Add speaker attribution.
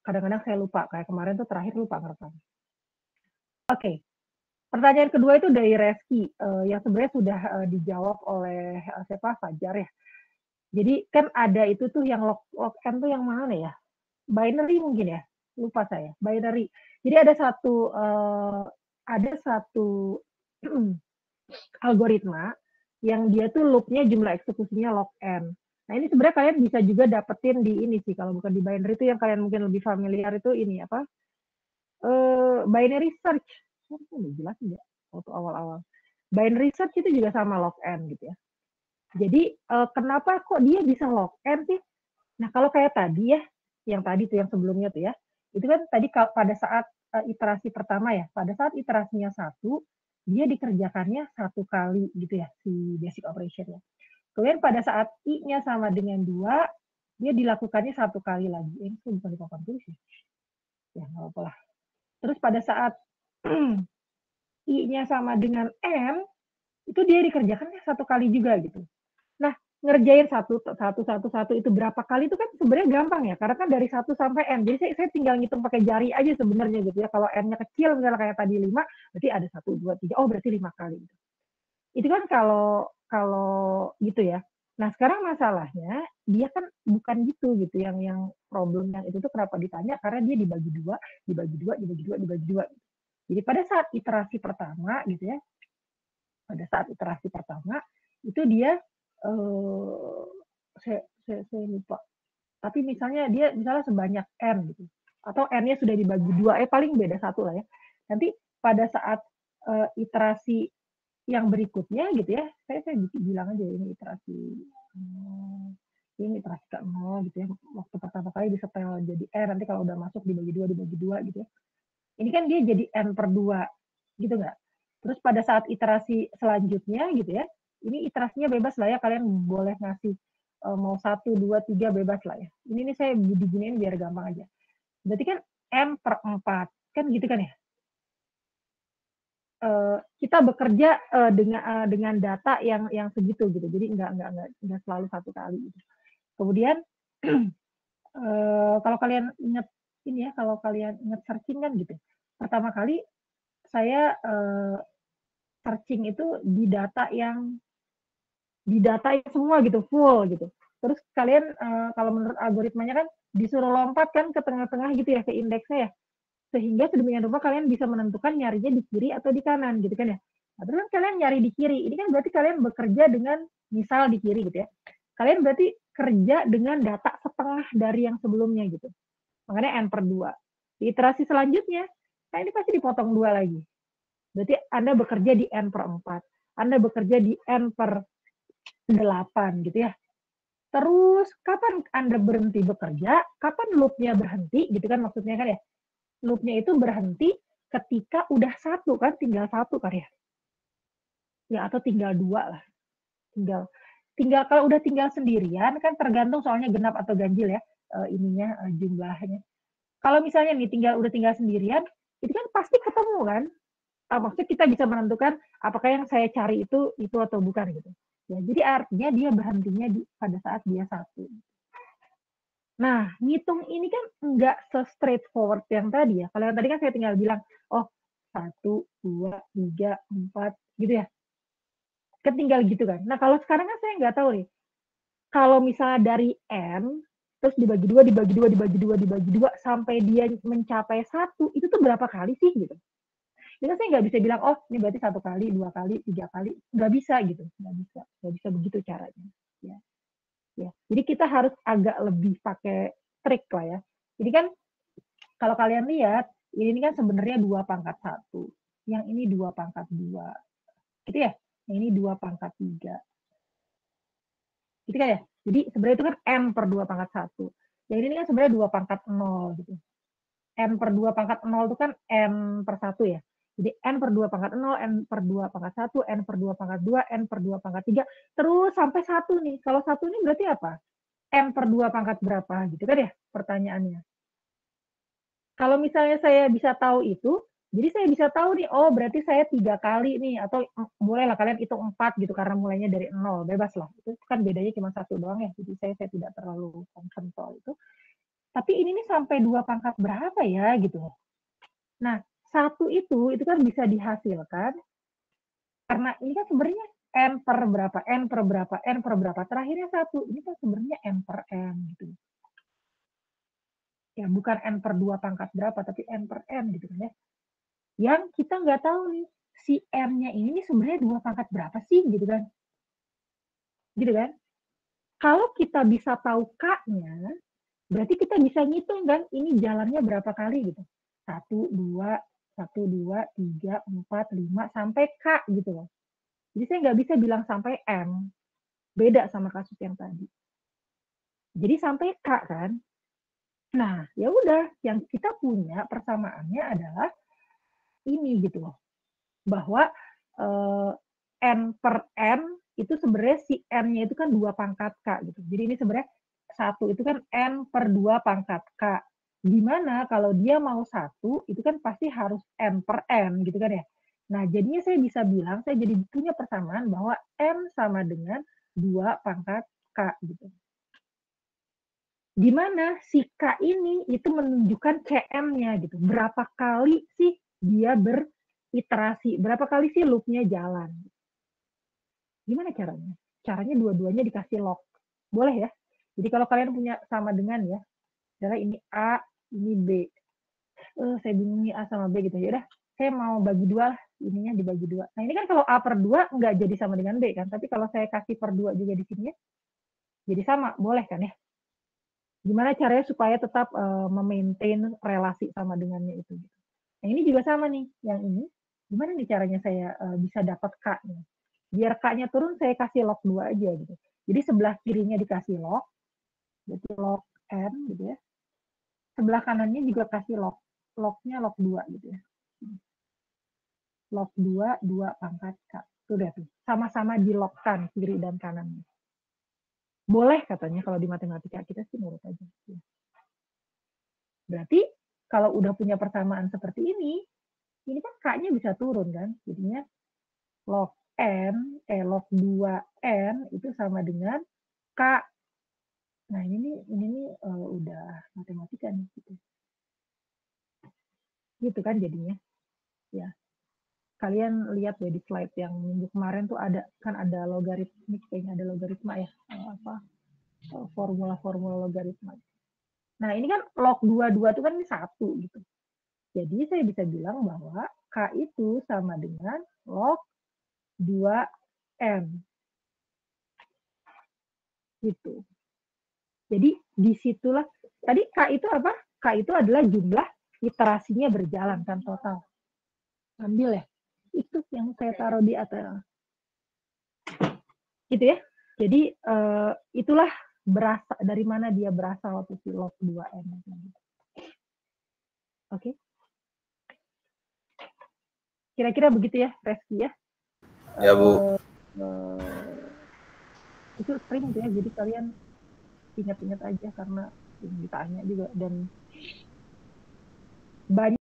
Speaker 1: kadang-kadang saya lupa, kayak kemarin tuh terakhir lupa ngerekam. Oke, pertanyaan kedua itu dari Reski, yang sebenarnya sudah, dijawab oleh, siapa, Fajar ya. Jadi kan ada itu tuh yang log n tuh yang mana ya? Binary mungkin ya? Lupa saya, binary. Jadi ada satu algoritma yang dia tuh loop-nya jumlah eksekusinya log n. Nah, ini sebenarnya kalian bisa juga dapetin di ini sih, kalau bukan di binary itu yang kalian mungkin lebih familiar itu ini apa, binary search. Jelas nggak waktu awal-awal. Binary search itu juga sama log n gitu ya. Jadi kenapa kok dia bisa log n sih? Nah, kalau kayak tadi ya, yang tadi tuh yang sebelumnya tuh ya, itu kan tadi pada saat iterasi pertama ya, pada saat iterasinya satu, dia dikerjakannya satu kali gitu ya, si basic operation-nya. Kemudian pada saat I-nya sama dengan 2, dia dilakukannya satu kali lagi. Ini tuh bukan di papan tulis ya? Ya, nggak apa-apa lah. Terus pada saat I-nya sama dengan N, itu dia dikerjakannya satu kali juga gitu. Nah, ngerjain satu itu berapa kali itu kan sebenarnya gampang ya, karena kan dari 1 sampai N. Jadi saya tinggal ngitung pakai jari aja sebenarnya gitu ya. Kalau N-nya kecil misalnya kayak tadi 5, berarti ada 1, 2, 3. Oh, berarti 5 kali. Itu kan kalau kalau gitu ya. Nah, sekarang masalahnya dia kan bukan gitu yang problem yang itu tuh kenapa ditanya karena dia dibagi dua, dibagi dua, dibagi dua, dibagi dua. Jadi pada saat iterasi pertama gitu ya, pada saat iterasi pertama itu dia saya lupa. Tapi misalnya dia misalnya sebanyak n gitu, atau n-nya sudah dibagi dua, paling beda satu lah ya. Nanti pada saat iterasi yang berikutnya gitu ya, saya bilang aja ini iterasi ke 0 gitu ya, waktu pertama kali disetel jadi n, nanti kalau udah masuk dibagi dua gitu ya. Ini kan dia jadi n per 2 gitu nggak? Terus pada saat iterasi selanjutnya gitu ya, ini iterasinya bebas lah ya, kalian boleh ngasih mau 1, 2, 3 bebas lah ya. Ini saya diginiin biar gampang aja. Berarti kan n per 4, kan gitu kan ya? Kita bekerja dengan data yang segitu gitu, jadi nggak selalu satu kali. Gitu. Kemudian kalau kalian ingat ini ya, kalau kalian ingat searching kan gitu. Pertama kali saya searching itu di data yang semua gitu, full gitu. Terus kalian kalau menurut algoritmanya kan disuruh lompat kan ke tengah-tengah gitu ya, ke indeksnya ya. Sehingga sedemikian rupa kalian bisa menentukan nyarinya di kiri atau di kanan gitu kan ya. Nah, terus kalian nyari di kiri. Ini kan berarti kalian bekerja dengan misal di kiri gitu ya. Kalian berarti kerja dengan data setengah dari yang sebelumnya gitu. Makanya n per 2. Di iterasi selanjutnya, nah ini pasti dipotong 2 lagi. Berarti Anda bekerja di n per 4. Anda bekerja di n per 8 gitu ya. Terus kapan Anda berhenti bekerja? Kapan loop-nya berhenti? Gitu kan maksudnya kan ya. Loop-nya itu berhenti ketika udah satu kan, tinggal satu kan ya. Ya atau tinggal 2 lah. Tinggal kalau udah tinggal sendirian kan tergantung soalnya genap atau ganjil ya jumlahnya. Kalau misalnya nih udah tinggal sendirian, itu kan pasti ketemu kan. Maksudnya kita bisa menentukan apakah yang saya cari itu atau bukan gitu. Ya, jadi artinya dia berhentinya pada saat dia satu. Nah, ngitung ini kan nggak se-straightforward yang tadi ya. Kalau yang tadi kan saya tinggal bilang, oh 1, 2, 3, 4, gitu ya. Kan tinggal gitu kan. Nah, kalau sekarang kan saya nggak tahu nih. Kalau misalnya dari N, terus dibagi dua, dibagi dua, dibagi dua, dibagi dua, sampai dia mencapai 1, itu tuh berapa kali sih gitu. Jadi saya nggak bisa bilang, oh ini berarti 1 kali, 2 kali, 3 kali. Nggak bisa gitu. Nggak bisa begitu caranya. Ya. Ya. Jadi kita harus agak lebih pakai trik lah ya. Jadi kan kalau kalian lihat, ini kan sebenarnya 2 pangkat 1. Yang ini 2 pangkat 2. Gitu ya? Yang ini 2 pangkat 3. Gitu kan ya? Jadi sebenarnya itu kan N per 2 pangkat 1. Yang ini kan sebenarnya 2 pangkat 0 gitu. N per 2 pangkat 0 itu kan N per 1 ya. Jadi N per 2 pangkat 0, N per 2 pangkat 1, N per 2 pangkat 2, N per 2 pangkat 3, terus sampai 1 nih. Kalau 1 ini berarti apa? N per 2 pangkat berapa? Gitu kan ya pertanyaannya. Kalau misalnya saya bisa tahu itu, jadi saya bisa tahu nih, oh berarti saya 3 kali nih, atau bolehlah kalian hitung 4 gitu, karena mulainya dari 0, bebas lah. Itu kan bedanya cuma 1 doang ya, jadi saya tidak terlalu concern soal itu. Tapi ini nih sampai 2 pangkat berapa ya gitu. Nah, 1 itu kan bisa dihasilkan karena ini kan sebenarnya n per berapa, n per berapa, n per berapa, terakhirnya 1. Ini kan sebenarnya n per n gitu. Ya bukan n per 2 pangkat berapa, tapi n per n gitu kan ya. Yang kita nggak tahu nih, si n-nya ini nih sebenarnya 2 pangkat berapa sih gitu kan. Gitu kan. Kalau kita bisa tahu K-nya, berarti kita bisa ngitung kan, ini jalannya berapa kali gitu. 1, 2, 1, 2, 3, 4, 5, sampai K gitu loh. Jadi saya nggak bisa bilang sampai M. Beda sama kasus yang tadi. Jadi sampai K kan. Nah, ya udah, yang kita punya persamaannya adalah ini gitu loh. Bahwa N per N itu sebenarnya si N-nya itu kan 2 pangkat K gitu. Jadi ini sebenarnya 1 itu kan N per 2 pangkat K. Di mana kalau dia mau 1, itu kan pasti harus N per N gitu kan ya. Nah, jadinya saya bisa bilang, saya jadi punya persamaan bahwa N sama dengan 2 pangkat K gitu. Di mana si K ini itu menunjukkan CM-nya gitu. Berapa kali sih dia beriterasi, berapa kali sih loop-nya jalan. Gimana caranya? Caranya dua-duanya dikasih log. Boleh ya? Jadi kalau kalian punya sama dengan ya, misalnya ini A, ini B. Saya bingung nih A sama B gitu. Ya udah, saya mau bagi dua lah, ininya dibagi dua. Nah ini kan kalau A per 2 nggak jadi sama dengan B kan, tapi kalau saya kasih per 2 juga di sini ya, jadi sama, boleh kan ya? Gimana caranya supaya tetap memaintain relasi sama dengannya itu. Nah ini juga sama nih, yang ini, gimana nih caranya saya bisa dapat K-nya? Biar K-nya turun, saya kasih log 2 aja gitu. Jadi sebelah kirinya dikasih log, berarti log N gitu ya. Sebelah kanannya juga kasih log, lognya log 2 gitu ya. Log 2, 2 pangkat K. Sudah tuh, sama-sama dilogkan kiri dan kanannya. Boleh katanya kalau di matematika, kita sih nurut aja. Berarti kalau udah punya persamaan seperti ini kan K-nya bisa turun kan. Jadinya log N, log 2N itu sama dengan K. Nah ini nih udah matematika nih. Gitu kan jadinya. Ya. Kalian lihat deh di slide yang minggu kemarin tuh ada logaritmik, kayaknya ada logaritma ya. Formula-formula logaritma. Nah ini kan log 22 itu kan ini 1 gitu. Jadi saya bisa bilang bahwa K itu sama dengan log 2N. Gitu. Jadi disitulah, tadi K itu apa? K itu adalah jumlah iterasinya berjalan kan total. Ambil ya. Itu yang saya taruh di atas. Gitu ya. Jadi itulah berasal dari mana dia berasal waktu si log 2N. Oke. Kira-kira begitu ya, Reski ya.
Speaker 2: Ya, Bu.
Speaker 1: Itu sering tuh ya, jadi kalian ingat-ingat aja karena ditanya juga dan banyak